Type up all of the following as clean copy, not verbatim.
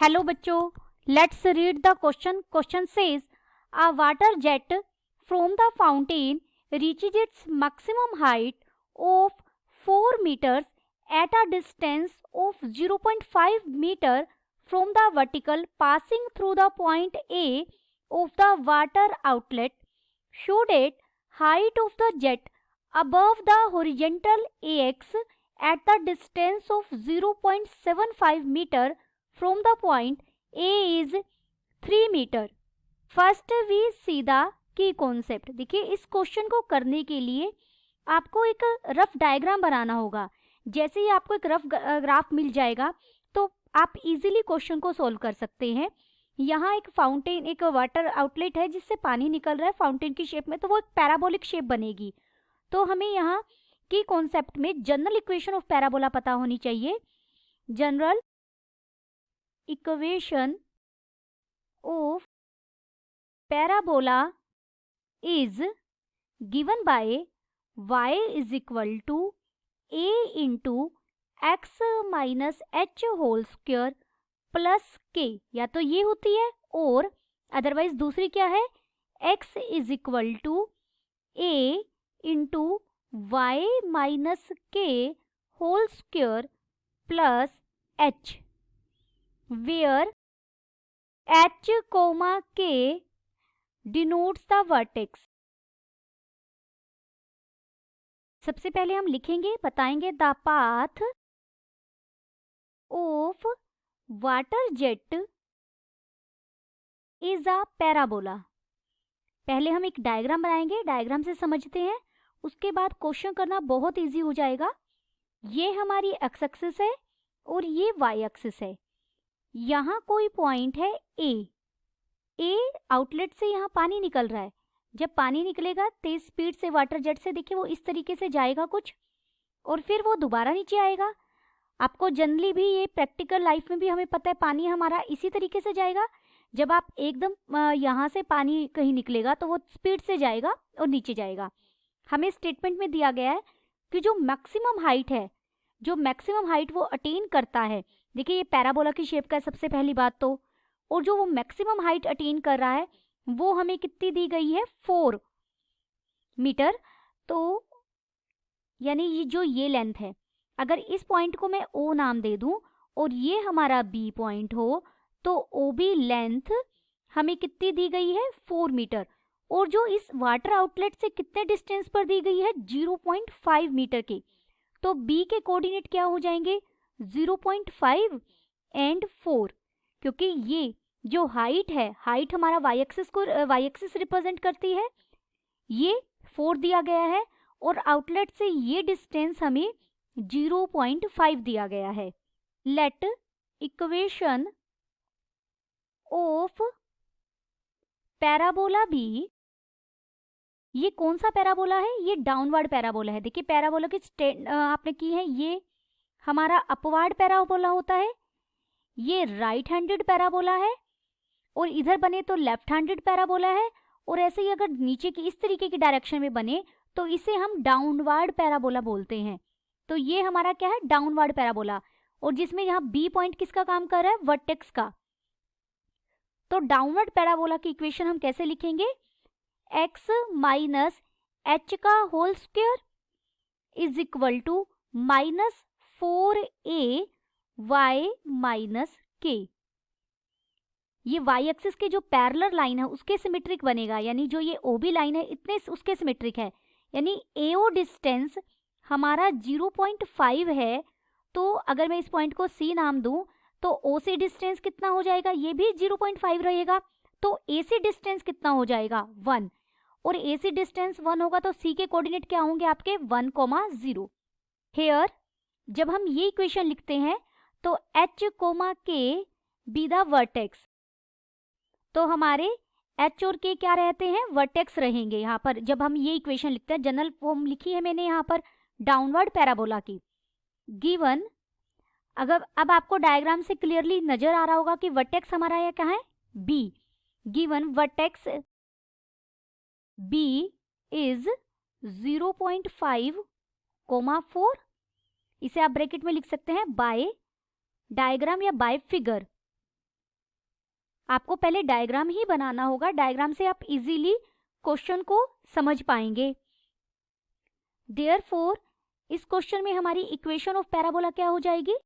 Hello बच्चों, let's read the question. Question says a water jet from the fountain reaches its maximum height of 4 meters at a distance of 0.5 meter from the vertical, passing through the point A of the water outlet. Show that height of the jet above the horizontal ax at the distance of 0.75 meter from the point A is 3 meter. First we see the key concept. देखिए, इस question को करने के लिए आपको एक rough diagram बनाना होगा. जैसे ही आपको एक रफ ग्राफ मिल जाएगा तो आप इजीली क्वेश्चन को सॉल्व कर सकते हैं. यहाँ एक फाउंटेन, एक वाटर आउटलेट है जिससे पानी निकल रहा है फाउंटेन की शेप में, तो वो एक पैराबोलिक शेप बनेगी. तो हमें यहाँ की कॉन्सेप्ट में जनरल इक्वेशन ऑफ पैराबोला पता होनी चाहिए. General equation of parabola is given by y is equal to a into x minus h whole square plus k. या तो ये होती है और अदरवाइज दूसरी क्या है, x is equal to a into y minus k whole square plus h, where h comma k denotes the vertex. सबसे पहले हम लिखेंगे, बताएंगे the path of water jet is a parabola. पहले हम एक डायग्राम बनाएंगे, डायग्राम से समझते हैं, उसके बाद क्वेश्चन करना बहुत इजी हो जाएगा. ये हमारी एक्स एक्सिस है और ये वाई एक्सिस है. यहाँ कोई पॉइंट है ए आउटलेट से यहाँ पानी निकल रहा है. जब पानी निकलेगा तेज स्पीड से वाटर जेट से, देखिए वो इस तरीके से जाएगा कुछ, और फिर वो दोबारा नीचे आएगा. आपको जनरली भी ये प्रैक्टिकल लाइफ में भी हमें पता है पानी हमारा इसी तरीके से जाएगा. जब आप एकदम यहाँ से पानी कहीं निकलेगा तो वो स्पीड से जाएगा और नीचे जाएगा. हमें स्टेटमेंट में दिया गया है कि जो मैक्सिमम हाइट है, जो मैक्सिमम हाइट वो अटेन करता है. देखिए ये पैराबोला की शेप का है सबसे पहली बात तो, और जो वो मैक्सिमम हाइट अटेन कर रहा है वो हमें कितनी दी गई है, 4 मीटर. तो यानी ये जो ये लेंथ है, अगर इस पॉइंट को मैं ओ नाम दे दूं और ये हमारा बी पॉइंट हो तो ओ बी लेंथ हमें कितनी दी गई है, 4 मीटर. और जो इस वाटर आउटलेट से कितने डिस्टेंस पर दी गई है, 0.5 मीटर की. तो बी के कोऑर्डिनेट क्या हो जाएंगे, 0.5 एंड 4, क्योंकि ये जो हाइट है, हाइट हमारा वाई एक्सिस रिप्रेजेंट करती है, ये 4 दिया गया है और आउटलेट से ये डिस्टेंस हमें 0.5 दिया गया है. Let equation of parabola be. ये कौन सा पैराबोला है, ये डाउनवर्ड पैराबोला है. देखिए पैराबोला की आपने की है, ये हमारा अपवर्ड पैराबोला होता है, ये राइट हैंडेड पैराबोला है, और इधर बने तो लेफ्ट हैंडेड पैराबोला है. और ऐसे ही अगर नीचे की इस तरीके की डायरेक्शन में बने तो इसे हम डाउनवर्ड पैराबोला बोलते हैं. तो ये हमारा क्या है, डाउनवर्ड पैराबोला, और जिसमें यहाँ बी पॉइंट किसका काम कर रहा है, वर्टेक्स का. तो डाउनवर्ड पैराबोला की इक्वेशन हम कैसे लिखेंगे, x माइनस एच का whole square is equal to minus 4a y minus k. ये y एक्सिस के जो पैरेलल लाइन है उसके सिमेट्रिक बनेगा, यानी जो ये OB लाइन है इतने उसके सिमेट्रिक है. यानी AO डिस्टेंस हमारा 0.5 है. तो अगर मैं इस पॉइंट को C नाम दूं तो OC डिस्टेंस कितना हो जाएगा, ये भी 0.5 रहेगा. तो AC डिस्टेंस कितना हो जाएगा, 1, और AC डिस्टेंस 1 होगा तो C के कोऑर्डिनेट क्या होंगे आपके, 1,0. हेयर जब हम ये इक्वेशन लिखते हैं तो H, K be the vertex. तो हमारे H और K क्या रहते हैं, वर्टेक्स रहेंगे. यहाँ पर जब हम ये इक्वेशन लिखते हैं, जनरल फॉर्म लिखी है मैंने यहाँ पर डाउनवर्ड पैराबोला की. गिवन, अगर अब आपको डायग्राम से क्लियरली नजर आ रहा होगा कि वर्टेक्स हमारा यह कहाँ है, B. Given vertex B is 0.5, 4. इसे आप ब्रैकेट में लिख सकते हैं बाय डायग्राम या बाय फिगर. आपको पहले डायग्राम ही बनाना होगा, डायग्राम से आप इजीली क्वेश्चन को समझ पाएंगे। देयरफॉर इस क्वेश्चन में हमारी इक्वेशन ऑफ पैराबोला क्या हो जाएगी?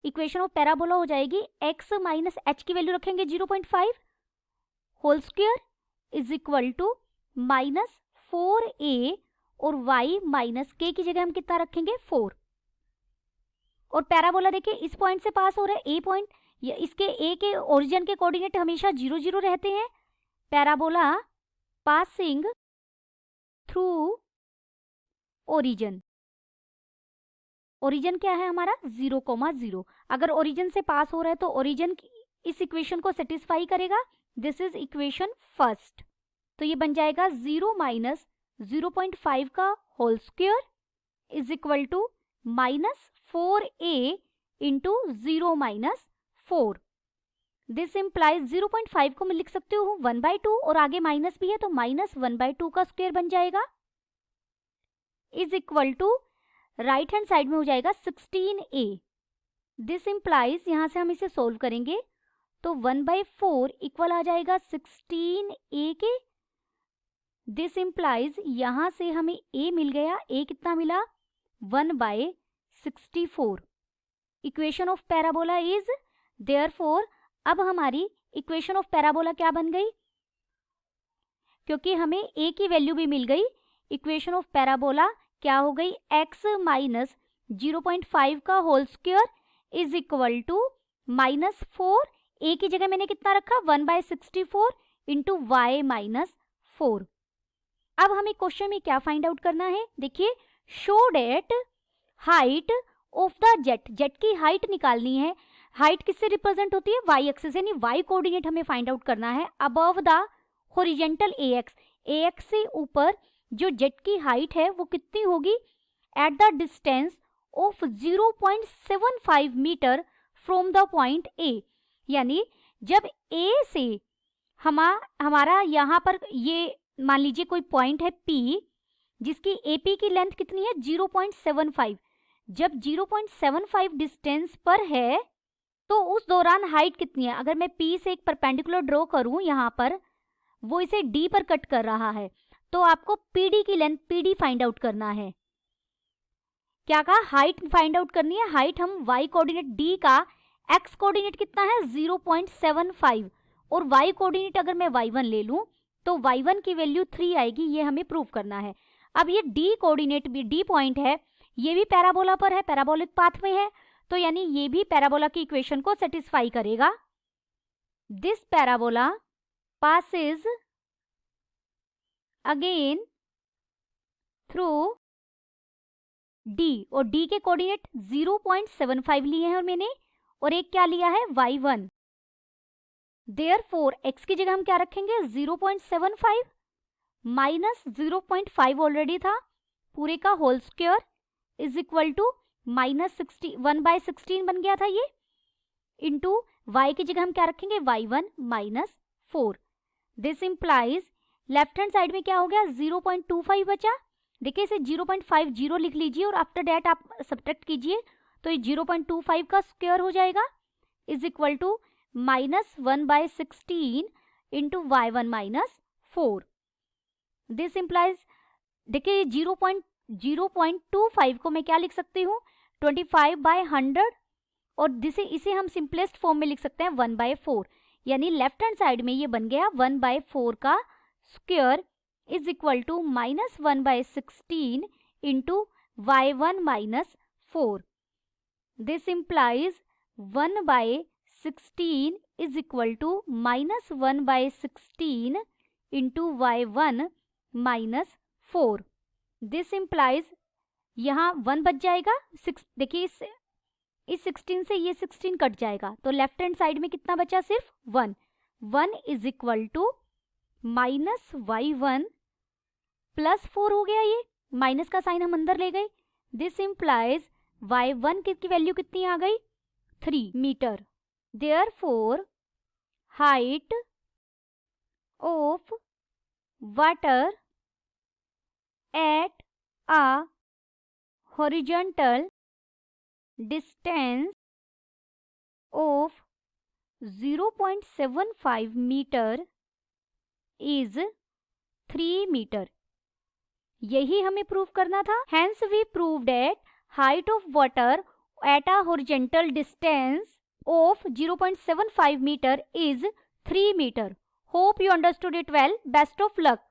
इक्वेशन ऑफ पैराबोला हो जाएगी x माइनस एच की वैल्यू रखेंगे 0.5 whole square is equal to minus 4a और y माइनस k की जगह हम कितना रखेंगे 4। और पैराबोला देखिए इस पॉइंट से पास हो रहा है, a पॉइंट, इसके a के ओरिजिन के कोऑर्डिनेट हमेशा 0 0 रहते हैं। Parabola passing through origin, origin क्या है हमारा 0,0। अगर ओरिजिन से पास हो रहा है तो ओरिजिन इस इक्वेशन को सेटिस्फाई करेगा। This is equation first. तो ये बन जाएगा 0 माइनस 0.5 का whole square is equal to minus 4a into 0 minus 4। This implies 0.5 को मैं लिख सकती हूँ 1/2 और आगे माइनस भी है तो माइनस 1/2 का स्क्वायर बन जाएगा is equal to right hand side में हो जाएगा 16a। दिस इम्प्लाइज यहां से हम इसे सोल्व करेंगे तो 1/4 इक्वल आ जाएगा 16a के। दिस इम्प्लाइज यहां से हमें a मिल गया, a कितना मिला 1/64। Equation of parabola is therefore, अब हमारी इक्वेशन ऑफ पैराबोला क्या बन गई? क्योंकि हमें a की वैल्यू भी मिल गई, इक्वेशन ऑफ पैराबोला क्या हो गई x माइनस 0.5 का whole square is equal to minus 4, a की जगह मैंने कितना रखा 1/64 इंटू वाई माइनस 4। अब हमें क्वेश्चन में क्या फाइंड आउट करना है? देखिए, show that height of the jet, jet की हाइट निकालनी है। हाइट किससे रिप्रेजेंट होती है? वाई एक्सिस, यानी वाई कोऑर्डिनेट हमें फाइंड आउट करना है अबव द हॉरिजॉन्टल ax से ऊपर जो जेट की हाइट है वो कितनी होगी at the distance of 0.75 metre from the point A। यानी जब A से हमारा यहाँ पर ये मान लीजिए कोई पॉइंट है P जिसकी AP की लेंथ कितनी है 0.75। जब 0.75 डिस्टेंस पर है तो उस दौरान हाइट कितनी है? अगर मैं P से एक परपेंडिकुलर ड्रॉ करूं, यहाँ पर वो इसे D पर कट कर रहा है तो आपको PD की लेंथ PD फाइंड आउट करना है। क्या कहा? हाइट फाइंड आउट करनी है। हाइट हम y कोऑर्डिनेट D का x कोऑर्डिनेट कितना है 0.75 और y कोऑर्डिनेट अगर मैं y1 ले लूं तो y1 की वैल्यू 3 आएगी, ये हमें प्रूव करना है। अब ये D कोऑर्डिनेट भी, D पॉइंट है, ये भी पैराबोला पर है, पैराबोलिक पाथ में है, तो यानी ये भी पैराबोला की इक्वेशन को सेटिस्फाई करेगा। This parabola passes again through D, और D के कोऑर्डिनेट 0.75 लिए हैं और मैंने, और एक क्या लिया है y1। देयरफॉर x की जगह हम क्या रखेंगे 0.75 माइनस 0.5 ऑलरेडी था पूरे का whole square is equal to minus 1/16 बन गया था ये, इंटू y की जगह हम क्या रखेंगे y1 minus 4। This implies left hand side में क्या हो गया 0.25 बचा। देखिए इसे 0.50 लिख लीजिए और आफ्टर डेट आप सब्ट्रैक्ट कीजिए तो ये 0.25 का स्क्वायर हो जाएगा is equal to minus 1/16 into y1 minus 4। This implies, देखिए 0.25 को मैं क्या लिख सकती हूँ 25/100 और इसे हम सिंपलेस्ट फॉर्म में लिख सकते हैं 1/4। यानी लेफ्ट हैंड साइड में ये बन गया 1/4 का square is equal to minus 1/16 into y1 minus 4। This implies 1/16 is equal to minus 1/16 into y1 minus 4। This implies यहाँ 1 बच जाएगा, देखिए इस 16 से ये 16 कट जाएगा तो लेफ्ट हैंड साइड में कितना बचा सिर्फ 1 is equal to minus y1 plus 4 हो गया, ये माइनस का साइन हम अंदर ले गए। दिस इम्प्लाइज y1 की वैल्यू कितनी आ गई 3 metre. Therefore height of water at a horizontal distance of 0.75 metre is 3 metre. यही हमें प्रूव करना था। Hence we proved that height of water at a horizontal distance of 0.75 meter is 3 meter. Hope you understood it well. Best of luck.